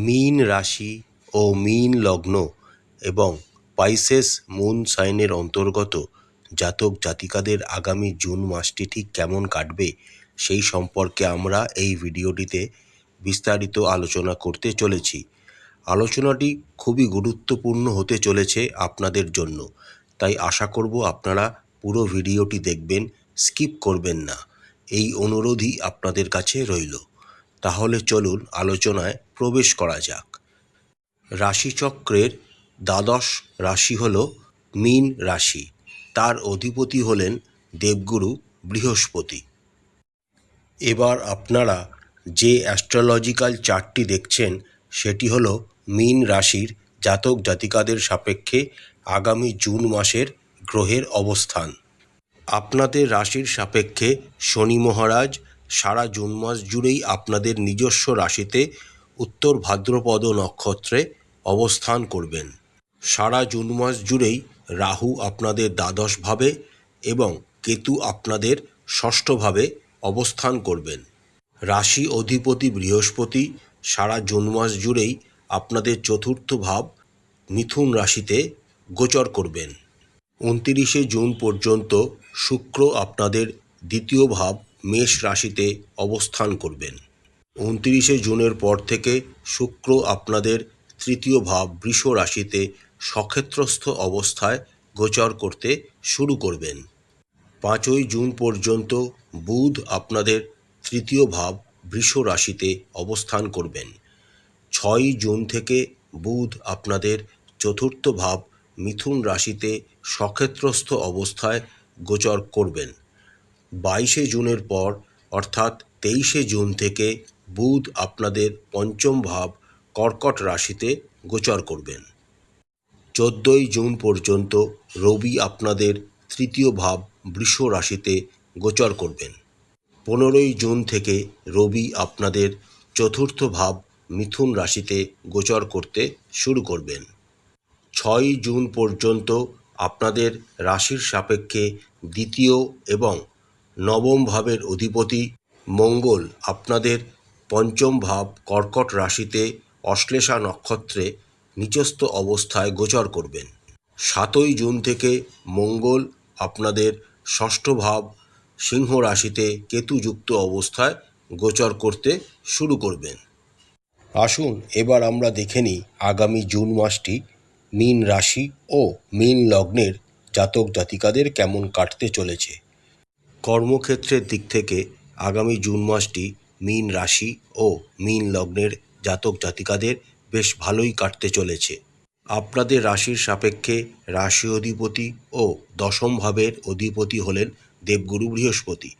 মীন রাশি ও মীন লগ্ন এবং পাইসেস মুন সাইনের অন্তর্গত জাতক জাতিকাদের আগামী জুন মাসটি ঠিক কেমন কাটবে সেই সম্পর্কে আমরা এই ভিডিওটিতে বিস্তারিত আলোচনা করতে চলেছি। আলোচনাটি খুবই গুরুত্বপূর্ণ হতে চলেছে আপনাদের জন্য, তাই আশা করব আপনারা পুরো ভিডিওটি দেখবেন, স্কিপ করবেন না, এই অনুরোধই আপনাদের কাছে রইল। তাহলে চলুন আলোচনায় প্রবেশ করা যাক। রাশিচক্রের দ্বাদশ রাশি হল মীন রাশি। তার অধিপতি হলেন দেবগুরু বৃহস্পতি। এবার আপনারা যে অ্যাস্ট্রোলজিক্যাল চার্টটি দেখছেন সেটি হলো মীন রাশির জাতক জাতিকাদের সাপেক্ষে আগামী জুন মাসের গ্রহের অবস্থান। আপনাদের রাশির সাপেক্ষে শনি মহারাজ সারা জুন মাস জুড়েই আপনাদের নিজস্ব রাশিতে উত্তর ভাদ্রপদ নক্ষত্রে অবস্থান করবেন। সারা জুন মাস জুড়েই রাহু আপনাদের দ্বাদশভাবে এবং কেতু আপনাদের ষষ্ঠভাবে অবস্থান করবেন। রাশি অধিপতি বৃহস্পতি সারা জুন মাস জুড়েই আপনাদের চতুর্থ ভাব মিথুন রাশিতে গোচর করবেন। 29শে জুন পর্যন্ত শুক্র আপনাদের দ্বিতীয় ভাব মেষ রাশিতে অবস্থান করবেন। 29শে জুনের পর থেকে শুক্র আপনাদের তৃতীয় ভাব বৃষ রাশিতে সক্ষেত্রস্থ অবস্থায় গোচর করতে শুরু করবেন। 5ই জুন পর্যন্ত বুধ আপনাদের তৃতীয় ভাব বৃষ রাশিতে অবস্থান করবেন। 6ই জুন থেকে বুধ আপনাদের চতুর্থ ভাব মিথুন রাশিতে সক্ষেত্রস্থ অবস্থায় গোচর করবেন। 22শে জুনের পর অর্থাৎ 23শে জুন থেকে বুধ আপনাদের পঞ্চম ভাব কর্কট রাশিতে গোচর করবেন। 14ই জুন পর্যন্ত রবি আপনাদের তৃতীয় ভাব বৃষ রাশিতে গোচর করবেন। 15ই জুন থেকে রবি আপনাদের চতুর্থ ভাব মিথুন রাশিতে গোচর করতে শুরু করবেন। 6ই জুন পর্যন্ত আপনাদের রাশির সাপেক্ষে দ্বিতীয় এবং নবম ভাবের অধিপতি মঙ্গল আপনাদের পঞ্চম ভাব কর্কট রাশিতে অশ্লেষা নক্ষত্রে নিচস্থ অবস্থায় গোচর করবেন। 7ই জুন থেকে মঙ্গল আপনাদের ষষ্ঠ ভাব সিংহ রাশিতে কেতুযুক্ত অবস্থায় গোচর করতে শুরু করবেন। আসুন এবার আমরা দেখে নিই আগামী জুন মাসটি মীন রাশি ও মীন লগ্নের জাতক জাতিকাদের কেমন কাটতে চলেছে। কর্মক্ষেত্রের দিক থেকে আগামী জুন মাসটি মীন রাশি ও মীন লগ্নের জাতক জাতিকাদের বেশ ভালোই কাটতে চলেছে। আপনাদের রাশির সাপেক্ষে রাশি অধিপতি ও দশম ভাবের অধিপতি হলেন দেবগুরু বৃহস্পতি।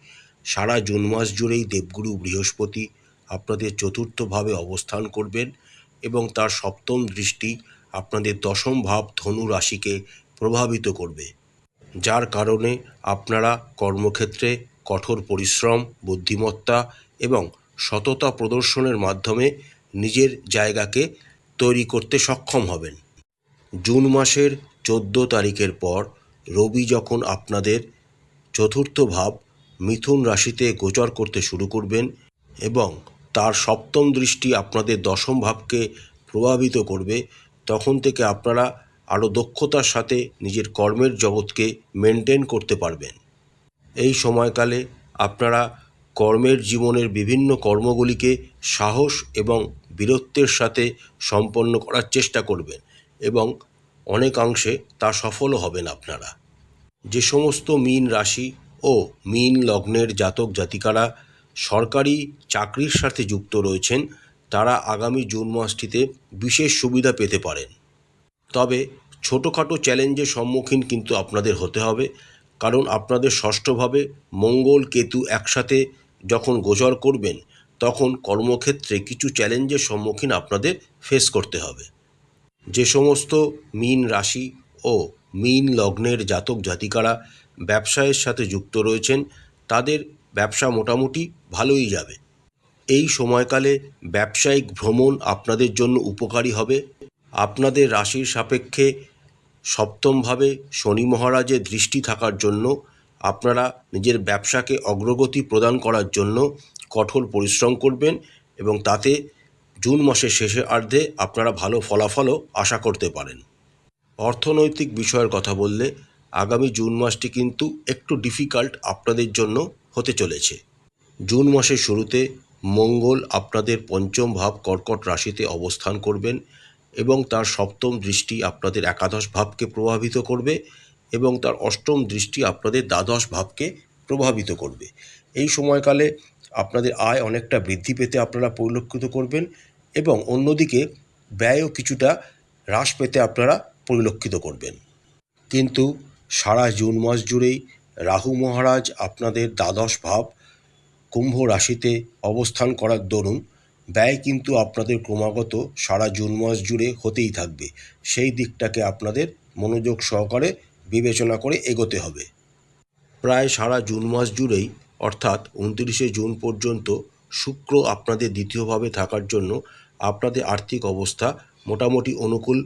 সারা জুন মাস জুড়েই দেবগুরু বৃহস্পতি আপনাদের চতুর্থ ভাবে অবস্থান করবেন এবং তার সপ্তম দৃষ্টি আপনাদের দশম ভাব ধনু রাশিকে প্রভাবিত করবে, যার কারণে আপনারা কর্মক্ষেত্রে কঠোর পরিশ্রম, বুদ্ধিমত্তা এবং সততা প্রদর্শনের মাধ্যমে নিজের জায়গাকে তৈরি করতে সক্ষম হবেন। জুন মাসের 14 তারিখের পর রবি যখন আপনাদের চতুর্থ ভাব মিথুন রাশিতে গোচর করতে শুরু করবেন এবং তার সপ্তম দৃষ্টি আপনাদের দশম ভাবকে প্রভাবিত করবে, তখন থেকে আপনারা আরও দক্ষতার সাথে নিজের কর্মের জগৎকে মেনটেন করতে পারবেন। এই সময়কালে আপনারা কর্মের জীবনের বিভিন্ন কর্মগুলিকে সাহস এবং বীরত্বের সাথে সম্পন্ন করার চেষ্টা করবেন এবং অনেকাংশে তা সফলও হবেন আপনারা। যে সমস্ত মীন রাশি ও মীন লগ্নের জাতক জাতিকারা সরকারি চাকরির সাথে যুক্ত রয়েছেন তারা আগামী জুন মাসটিতে বিশেষ সুবিধা পেতে পারেন। তবে ছোটোখাটো চ্যালেঞ্জের সম্মুখীন কিন্তু আপনাদের হতে হবে, কারণ আপনাদের ষষ্ঠভাবে মঙ্গল কেতু একসাথে যখন গোচর করবেন তখন কর্মক্ষেত্রে কিছু চ্যালেঞ্জের সম্মুখীন আপনাদের ফেস করতে হবে। যে সমস্ত মীন রাশি ও মীন লগ্নের জাতক জাতিকারা ব্যবসায়ের সাথে যুক্ত রয়েছেন তাদের ব্যবসা মোটামুটি ভালোই যাবে। এই সময়কালে ব্যবসায়িক ভ্রমণ আপনাদের জন্য উপকারী হবে। আপনাদের রাশির সাপেক্ষে সপ্তমভাবে শনি মহারাজের দৃষ্টি থাকার জন্য আপনারা নিজের ব্যবসাকে অগ্রগতি প্রদান করার জন্য কঠোর পরিশ্রম করবেন এবং তাতে জুন মাসের শেষার্ধে আপনারা ভালো ফলাফলও আশা করতে পারেন। অর্থনৈতিক বিষয়ের কথা বললে আগামী জুন মাসটি কিন্তু একটু ডিফিকাল্ট আপনাদের জন্য হতে চলেছে। জুন মাসের শুরুতে মঙ্গল আপনাদের পঞ্চম ভাব কর্কট রাশিতে অবস্থান করবেন এবং তার সপ্তম দৃষ্টি আপনাদের একাদশ ভাবকে প্রভাবিত করবে এবং তার অষ্টম দৃষ্টি আপনাদের দ্বাদশ ভাবকে প্রভাবিত করবে। এই সময়কালে আপনাদের আয় অনেকটা বৃদ্ধি পেতে আপনারা পরিলক্ষিত করবেন এবং অন্যদিকে ব্যয়ও কিছুটা হ্রাস পেতে আপনারা পরিলক্ষিত করবেন। কিন্তু সারা জুন মাস জুড়েই রাহু মহারাজ আপনাদের দ্বাদশ ভাব কুম্ভ রাশিতে অবস্থান করার দরুন ব্যয় কিন্তু আপনাদের ক্রমাগত সারা জুন মাস জুড়ে হতেই থাকবে। সেই দিকটাকে আপনাদের মনোযোগ সহকারে বিবেচনা করে এগোতে হবে। প্রায় সারা জুন মাস জুড়েই অর্থাৎ 29শে জুন পর্যন্ত শুক্র আপনাদের দ্বিতীয়ভাবে থাকার জন্য আপনাদের আর্থিক অবস্থা মোটামুটি অনুকূল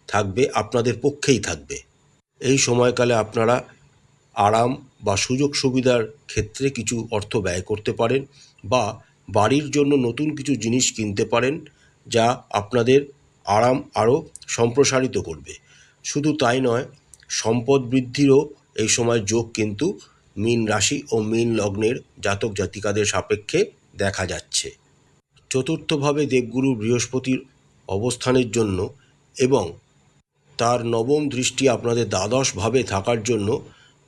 থাকবে, আপনাদের পক্ষেই থাকবে। এই সময়কালে আপনারা আরাম বা সুযোগ সুবিধার ক্ষেত্রে কিছু অর্থ ব্যয় করতে পারেন বা বাড়ির জন্য নতুন কিছু জিনিস কিনতে পারেন, যা আপনাদের আরাম আরও সম্প্রসারিত করবে। শুধু তাই নয়, সম্পদ বৃদ্ধিরও এই সময় যোগ কিন্তু মীন রাশি ও মীন লগ্নের জাতক জাতিকাদের সাপেক্ষে দেখা যাচ্ছে। চতুর্থভাবে দেবগুরু বৃহস্পতির অবস্থানের জন্য এবং তার নবম দৃষ্টি আপনাদের দ্বাদশ ভাবে থাকার জন্য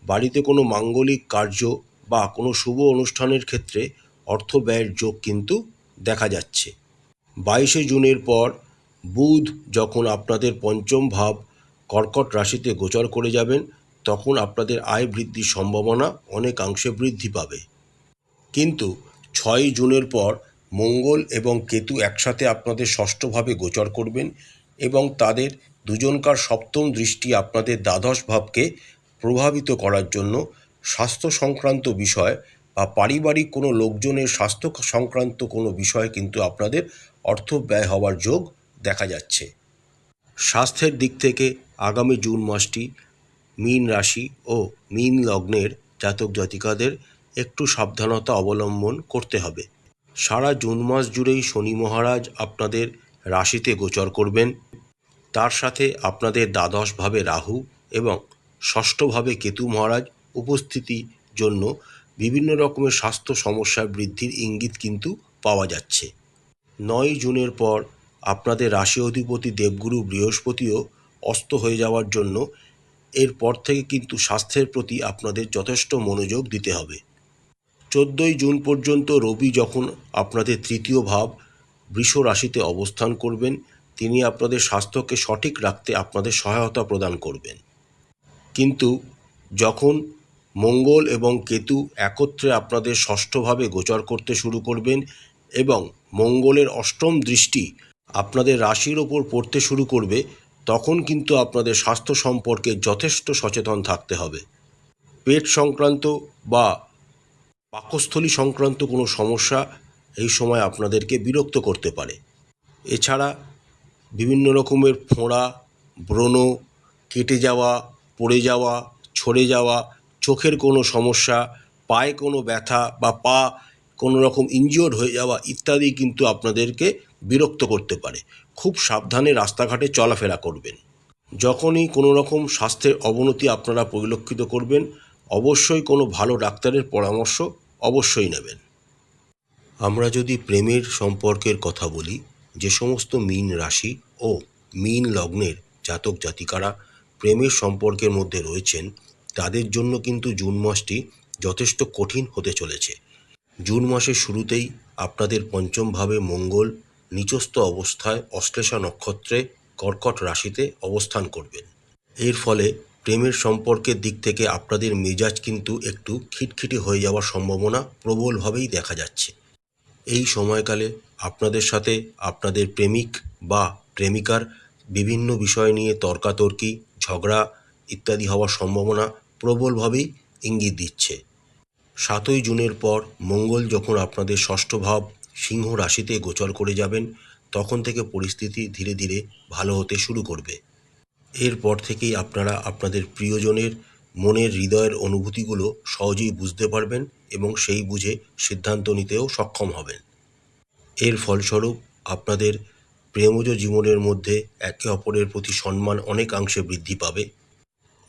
বাড়িতে কোনো মাঙ্গলিক কার্য বা কোনো শুভ অনুষ্ঠানের ক্ষেত্রে অর্থ ব্যয়ের যোগ কিন্তু দেখা যাচ্ছে। 22শে জুনের পর বুধ যখন আপনাদের পঞ্চম ভাব কর্কট রাশিতে গোচর করে যাবেন, তখন আপনাদের আয় বৃদ্ধির সম্ভাবনা অনেকাংশে বৃদ্ধি পাবে। কিন্তু 6ই জুনের পর মঙ্গল এবং কেতু একসাথে আপনাদের ষষ্ঠভাবে গোচর করবেন এবং তাদের দুজনকার সপ্তম দৃষ্টি আপনাদের দ্বাদশ ভাবকে প্রভাবিত করার জন্য স্বাস্থ্য সংক্রান্ত বিষয় বা পারিবারিক কোনো লোকজনের স্বাস্থ্য সংক্রান্ত কোনো বিষয়ে কিন্তু আপনাদের অর্থ ব্যয় হওয়ার যোগ দেখা যাচ্ছে। স্বাস্থ্যের দিক থেকে আগামী জুন মাসটি মীন রাশি ও মীন লগ্নের জাতক জাতিকাদের একটু সাবধানতা অবলম্বন করতে হবে। সারা জুন মাস জুড়েই শনি মহারাজ আপনাদের রাশিতে গোচর করবেন, তার সাথে আপনাদের দ্বাদশ ভাবে রাহু এবং ষষ্ঠভাবে কেতু মহারাজ উপস্থিতির জন্য বিভিন্ন রকমের স্বাস্থ্য সমস্যা বৃদ্ধির ইঙ্গিত কিন্তু পাওয়া যাচ্ছে। 9ই জুনের পর আপনাদের রাশি অধিপতি দেবগুরু বৃহস্পতিও অস্ত হয়ে যাওয়ার জন্য এরপর থেকে কিন্তু স্বাস্থ্যের প্রতি আপনাদের যথেষ্ট মনোযোগ দিতে হবে। 14ই জুন পর্যন্ত রবি যখন আপনাদের তৃতীয় ভাব বৃষ রাশিতে অবস্থান করবেন, তিনি আপনাদের স্বাস্থ্যকে সঠিক রাখতে আপনাদের সহায়তা প্রদান করবেন। কিন্তু যখন মঙ্গল এবং কেতু একত্রে আপনাদের ষষ্ঠভাবে গোচর করতে শুরু করবেন এবং মঙ্গলের অষ্টম দৃষ্টি আপনাদের রাশির ওপর পড়তে শুরু করবে, তখন কিন্তু আপনাদের স্বাস্থ্য সম্পর্কে যথেষ্ট সচেতন থাকতে হবে। পেট সংক্রান্ত বা পাকস্থলী সংক্রান্ত কোনো সমস্যা এই সময় আপনাদেরকে বিরক্ত করতে পারে। এছাড়া বিভিন্ন রকমের ফোঁড়া, ব্রণ, কেটে যাওয়া, পড়ে যাওয়া, ছড়ে যাওয়া, চোখের কোনো সমস্যা, পায়ে কোনো ব্যথা বা পা কোনো রকম ইনজিওর্ড হয়ে যাওয়া ইত্যাদি কিন্তু আপনাদেরকে বিরক্ত করতে পারে। খুব সাবধানে রাস্তাঘাটে চলাফেরা করবেন। যখনই কোনো রকম স্বাস্থ্যের অবনতি আপনারা পরিলক্ষিত করবেন, অবশ্যই কোনো ভালো ডাক্তারের পরামর্শ অবশ্যই নেবেন। আমরা যদি প্রেমের সম্পর্কের কথা বলি, যে সমস্ত মীন রাশি ও মীন লগ্নের জাতক জাতিকারা প্রেমের সম্পর্কের মধ্যে রয়েছেন, তাদের জন্য কিন্তু জুন মাসটি যথেষ্ট কঠিন হতে চলেছে। জুন মাসের শুরুতেই আপনাদের পঞ্চম ভাবে মঙ্গল নিচস্থ অবস্থায় অশ্লেষা নক্ষত্রে কর্কট রাশিতে অবস্থান করবেন। এর ফলে প্রেমের সম্পর্কের দিক থেকে আপনাদের মেজাজ কিন্তু একটু খিটখিটে হয়ে যাওয়ার সম্ভাবনা প্রবলভাবেই দেখা যাচ্ছে। এই সময়কালে আপনাদের সাথে আপনাদের প্রেমিক বা প্রেমিকার বিভিন্ন বিষয় নিয়ে তর্কাতর্কি, ঝগড়া ইত্যাদি হওয়ার সম্ভাবনা প্রবলভাবেই ইঙ্গিত দিচ্ছে। 7ই জুনের পর মঙ্গল যখন আপনাদের ষষ্ঠ ভাব সিংহ রাশিতে গোচর করে যাবেন, তখন থেকে পরিস্থিতি ধীরে ধীরে ভালো হতে শুরু করবে। এরপর থেকেই আপনারা আপনাদের প্রিয়জনের মনের হৃদয়ের অনুভূতিগুলো সহজেই বুঝতে পারবেন এবং সেই বুঝে সিদ্ধান্ত নিতেও সক্ষম হবেন। এর ফলস্বরূপ আপনাদের প্রেমজ জীবনের মধ্যে একে অপরের প্রতি সম্মান অনেকাংশে বৃদ্ধি পাবে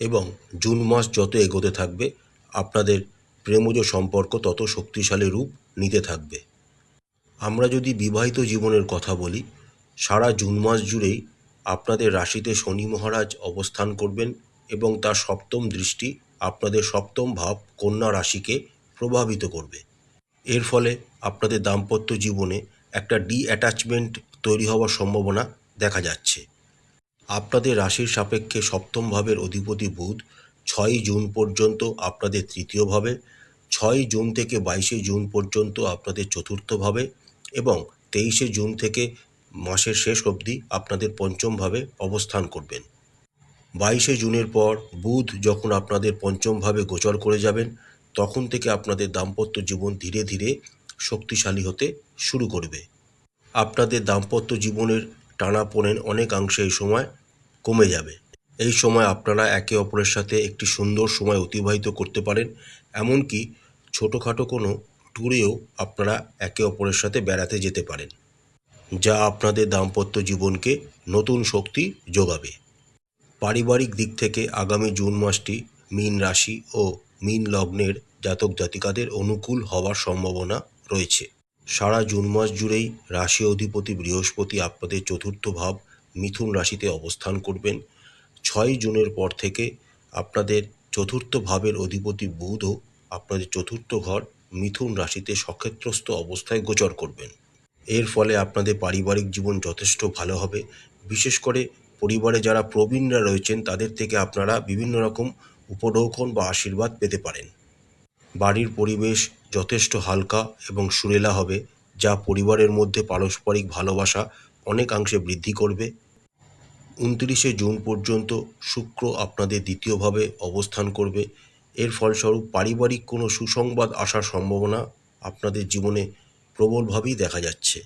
এবং জুন মাস যত এগোতে থাকবে আপনাদের প্রেমজ সম্পর্ক তত শক্তিশালী রূপ নিতে থাকবে। আমরা যদি বিবাহিত জীবনের কথা বলি, সারা জুন মাস জুড়েই আপনাদের রাশিতে শনি মহারাজ অবস্থান করবেন এবং তার সপ্তম দৃষ্টি আপনাদের সপ্তম ভাব কন্যা রাশিকে প্রভাবিত করবে। এর ফলে আপনাদের দাম্পত্য জীবনে একটা অ্যাটাচমেন্ট তৈরি হওয়ার সম্ভাবনা দেখা যাচ্ছে। আপনাদের রাশির সাপেক্ষে সপ্তম ভাবের অধিপতি বুধ 6ই জুন পর্যন্ত আপনাদের তৃতীয় ভাবে, 6ই জুন থেকে 22শে জুন পর্যন্ত আপনাদের চতুর্থ ভাবে এবং 23শে জুন থেকে মাসের শেষ অবধি আপনাদের পঞ্চম ভাবে অবস্থান করবেন। 22শে জুনের পর বুধ যখন আপনাদের পঞ্চম ভাবে গোচর করে যাবেন, তখন থেকে আপনাদের দাম্পত্য জীবন ধীরে ধীরে শক্তিশালী হতে শুরু করবে। আপনাদের দাম্পত্য জীবনের টানাপোড়েন অনেকাংশে এই সময় কমে যাবে। এই সময় আপনারা একে অপরের সাথে একটি সুন্দর সময় অতিবাহিত করতে পারেন। এমনকি ছোটোখাটো কোনো ট্যুরেও আপনারা একে অপরের সাথে বেড়াতে যেতে পারেন, যা আপনাদের দাম্পত্য জীবনকে নতুন শক্তি যোগাবে। পারিবারিক দিক থেকে আগামী জুন মাসটি মীন রাশি ও মীন লগ্নের জাতক জাতিকাদের অনুকূল হওয়ার সম্ভাবনা রয়েছে। সারা জুন মাস জুড়েই রাশি অধিপতি বৃহস্পতি আপনাদের চতুর্থ ভাব মিথুন রাশিতে অবস্থান করবেন। 6ই জুনের পর থেকে আপনাদের চতুর্থ ভাবের অধিপতি বুধও আপনাদের চতুর্থ ঘর মিথুন রাশিতে সক্ষেত্রস্থ অবস্থায় গোচর করবেন। এর ফলে আপনাদের পারিবারিক জীবন যথেষ্ট ভালো হবে। বিশেষ করে পরিবারে যারা প্রবীণরা রয়েছেন তাদের থেকে আপনারা বিভিন্ন রকম উপঢৌকন বা আশীর্বাদ পেতে পারেন। বাড়ির পরিবেশ যথেষ্ট হালকা এবং সুরেলা হবে, যা পরিবারের মধ্যে পারস্পরিক ভালোবাসা অনেকাংশে বৃদ্ধি করবে। 29শে জুন পর্যন্ত শুক্র আপনাদের দ্বিতীয়ভাবে অবস্থান করবে। এর ফলস্বরূপ পারিবারিক কোনো সুসংবাদ আসার সম্ভাবনা আপনাদের জীবনে প্রবলভাবেই দেখা যাচ্ছে।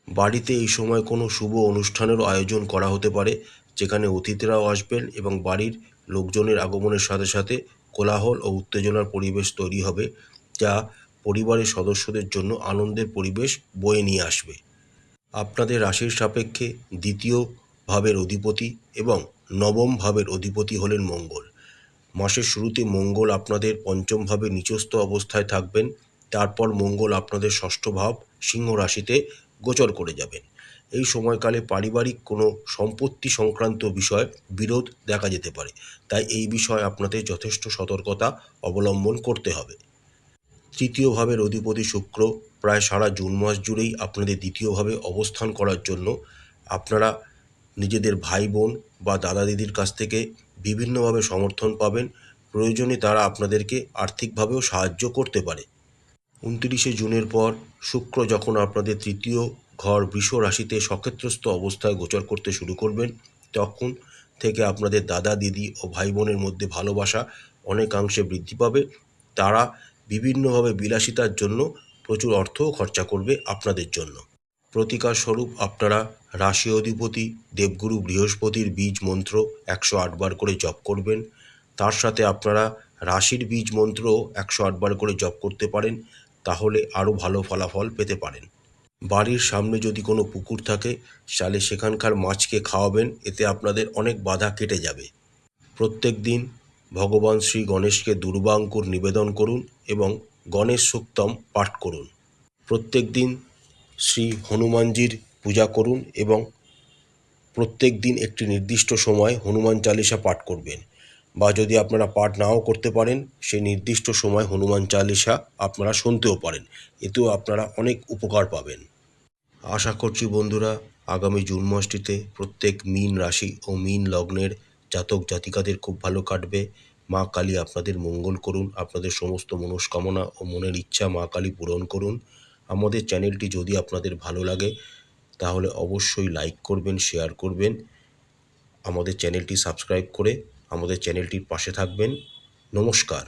বাড়িতে এই সময় কোনো শুভ অনুষ্ঠানেরও আয়োজন করা হতে পারে, যেখানে অতিথিরাও আসবেন এবং বাড়ির লোকজনের আগমনের সাথে সাথে কোলাহল ও উত্তেজনার পরিবেশ তৈরি হবে, যা পরিবারের সদস্যদের জন্য আনন্দের পরিবেশ বয়ে নিয়ে আসবে। আপনাদের রাশির সাপেক্ষে দ্বিতীয় ভাবের অধিপতি এবং নবম ভাবের অধিপতি হলেন মঙ্গল। মাসের শুরুতে মঙ্গল আপনাদের পঞ্চম ভাবে নিচস্থ অবস্থায় থাকবেন। তারপর মঙ্গল আপনাদের ষষ্ঠ ভাব সিংহ রাশিতে গোচর করে যাবেন। এই সময়কালে পারিবারিক কোনো সম্পত্তি সংক্রান্ত বিষয়ে বিরোধ দেখা যেতে পারে, তাই এই বিষয়ে আপনাদের যথেষ্ট সতর্কতা অবলম্বন করতে হবে। তৃতীয় ভাবের অধিপতি শুক্র প্রায় সারা জুন মাস জুড়েই আপনাদের দ্বিতীয়ভাবে অবস্থান করার জন্য আপনারা নিজেদের ভাই বোন বা দাদা দিদির কাছ থেকে বিভিন্নভাবে সমর্থন পাবেন। প্রয়োজনে তারা আপনাদেরকে আর্থিকভাবেও সাহায্য করতে পারে। 29শে জুনের পর শুক্র যখন আপনাদের তৃতীয় ঘর বৃষ রাশিতে সক্ষেত্রস্থ অবস্থায় গোচর করতে শুরু করবেন, তখন থেকে আপনাদের দাদা দিদি ও ভাই বোনের মধ্যে ভালোবাসা অনেকাংশে বৃদ্ধি পাবে। তারা বিভিন্নভাবে বিলাসিতার জন্য প্রচুর অর্থও খরচা করবে আপনাদের জন্য। প্রতিকার স্বরূপ আপনারা রাশি অধিপতি দেবগুরু বৃহস্পতির বীজ মন্ত্র 108 বার করে জপ করবেন। তার সাথে আপনারা রাশির বীজ মন্ত্রও 108 বার করে জপ করতে পারেন, তাহলে আরও ভালো ফলাফল পেতে পারেন। বাড়ির সামনে যদি কোনো পুকুর থাকে তাহলে সেখানকার মাছকে খাওয়াবেন, এতে আপনাদের অনেক বাধা কেটে যাবে। প্রত্যেক দিন ভগবান শ্রী গণেশকে দুর্বাঙ্কুর নিবেদন করুন এবং গণেশ সূক্তম পাঠ করুন। প্রত্যেক দিন শ্রী হনুমানজির পূজা করুন এবং প্রত্যেক দিন একটি নির্দিষ্ট সময় হনুমান চালিসা পাঠ করবেন, বা যদি আপনারা পাঠ নাও করতে পারেন সেই নির্দিষ্ট সময় হনুমান চালিসা আপনারা শুনতেও পারেন, এতেও আপনারা অনেক উপকার পাবেন। আশা করছি বন্ধুরা, আগামী জুন মাসটিতে প্রত্যেক মীন রাশি ও মীন লগ্নের জাতক জাতিকাদের খুব ভালো কাটবে। মা কালী আপনাদের মঙ্গল করুন, আপনাদের সমস্ত মনস্কামনা ও মনের ইচ্ছা মা কালী পূরণ করুন। আমাদের চ্যানেলটি যদি আপনাদের ভালো লাগে তাহলে অবশ্যই লাইক করবেন, শেয়ার করবেন। আমাদের চ্যানেলটি সাবস্ক্রাইব করে আমাদের চ্যানেলটির পাশে থাকবেন। নমস্কার।